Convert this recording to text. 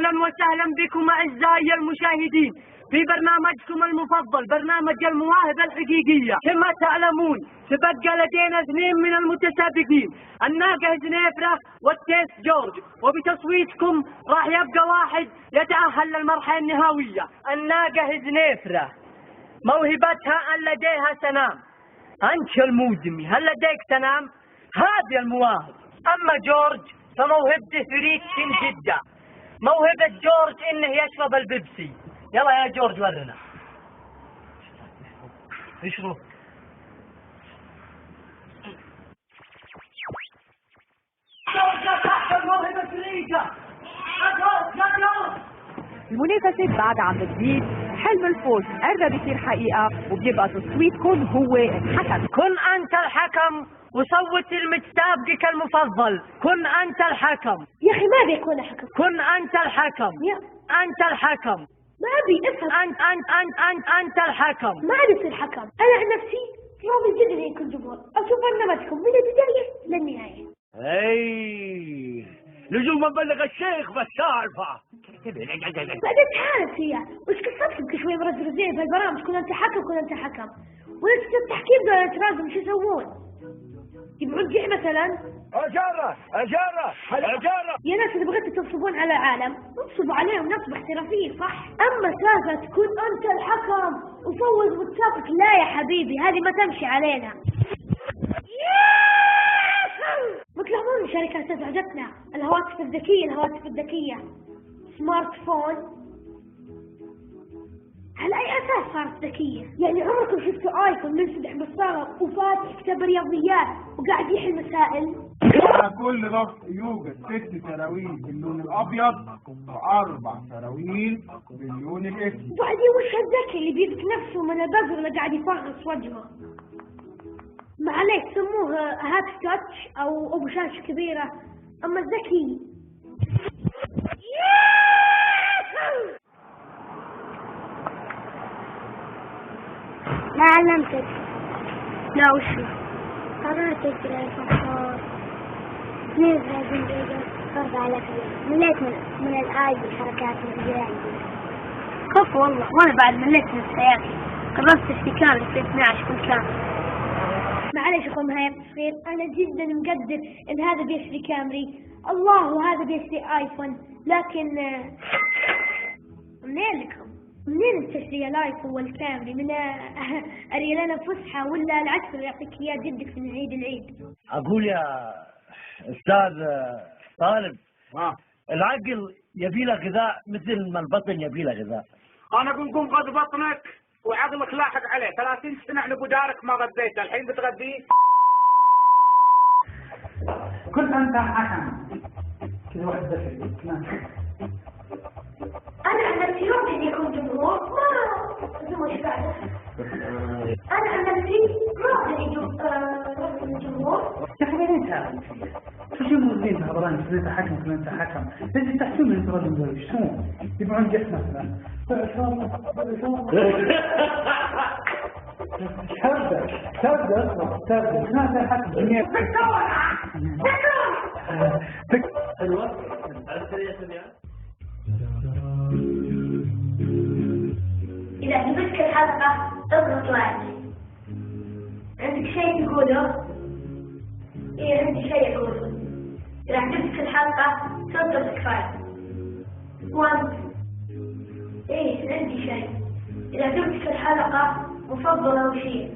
أهلا وسهلا بكم أعزائي المشاهدين في برنامجكم المفضل برنامج المواهب الحقيقية. كما تعلمون تبقى لدينا اثنين من المتسابقين، الناقة زنيفرة والتيس جورج، وبتصويتكم راح يبقى واحد يتأهل للمرحلة النهائية. الناقة زنيفرة موهبتها أن لديها سنام، أنت الموزمي هل لديك سنام؟ هذه المواهب. أما جورج فموهبته فريك جدا. موهبة جورج إنه يشرب البيبسي. يلا يا جورج ورنا. اشرب. جورج تحت الموهبة فريكة. المنافسة بعد عم بتزيد، حلم الفوز قرب يصير حقيقة وبيبقى تصويتكم هو الحكم. كن أنت الحكم وصوت المتسابق المفضل. كن أنت الحكم. يا أخي ما بيكون حكم. كن أنت الحكم. أنت الحكم. ما أبي افهم. أنت الحكم. ما أبي أصير حكم. أنا عن نفسي يومي جدا يكون جمهور. أشوف برنامجكم من البداية للنهاية. لزوم نبلغ الشيخ بالسالفة. بعدين تعال فيها وش قصتكم كل شوي مرزقين في البرامج؟ كن أنت حكم كن أنت حكم. ولا التحكيم دول يتراجعوا شو يسوون؟ يبعون جيح مثلا. أجارة يا ناس إذا بغيتوا تنصبون على العالم انصبوا عليهم نصب احترافي صح. أما سالفة تكون أنت الحكم وفوز وتسابق، لا يا حبيبي هذه ما تمشي علينا. متلاحظون الشركات ازعجتنا، الهواتف الذكية سمارت فون على أي أساس صارت ذكية؟ يعني عمركم شفتوا آيفون منفتح بالصالة وفاتح كتاب رياضيات وقاعد يحل مسائل؟ على كل رف يوجد 6 سراويل باللون الأبيض و4 سراويل باللون الأسود. وبعدين وش الذكي اللي بيدك نفسه من البزر اللي قاعد يفغص وجهه؟ ما عليك سموه هاتف تاتش أو أبو شاشة كبيرة، أما الذكي ما علمتك. لا وشو؟ قرأت الفخار 32 دقيقة فرض على فيها. مليت من الآي بالحركات الرجال. كف والله، وأنا بعد مليت من السياقي. قررت استكان في 12 كل كامل. معليش أخوي مهيب تصير، أنا جدا مقدر إن هذا بيشتري كامري الله وهذا بيشتري آيفون، لكن منين لكم؟ منين تشتري الايفون والكامري؟ من اري لنا فسحه ولا العكس اللي يعطيك اياه جدك في العيد؟ اقول يا استاذ طالب، العقل يبي له غذاء مثل ما البطن يبي له غذاء. أنا قوم غذ بطنك وعظمك لاحق عليه. 30 سنة احنا بدارك ما غذيته، الحين بتغذيه. كنت أنت حكم كذا واحد ذكي. أنا عن نفسي يمكن يكون جمهور ما وش بعده. أنا عن نفسي ما أدري جمهور. يا أخي بعدين تعال شو موزين هذران كذا حكم كذا حكم. ليش تحسون أنت رجل ذوي شلون يبغون جس مثلا. تبدأ ما الحكم جميع. إذا عجبتك الحلقة اضغط لايك. عندك شيء تقوله؟ إيه عندي شيء أقوله. إذا عجبتك الحلقة تضغط سبسكرايب. وأنت؟ إيه عندي شيء. إذا عجبتك الحلقة مفضلة وشيء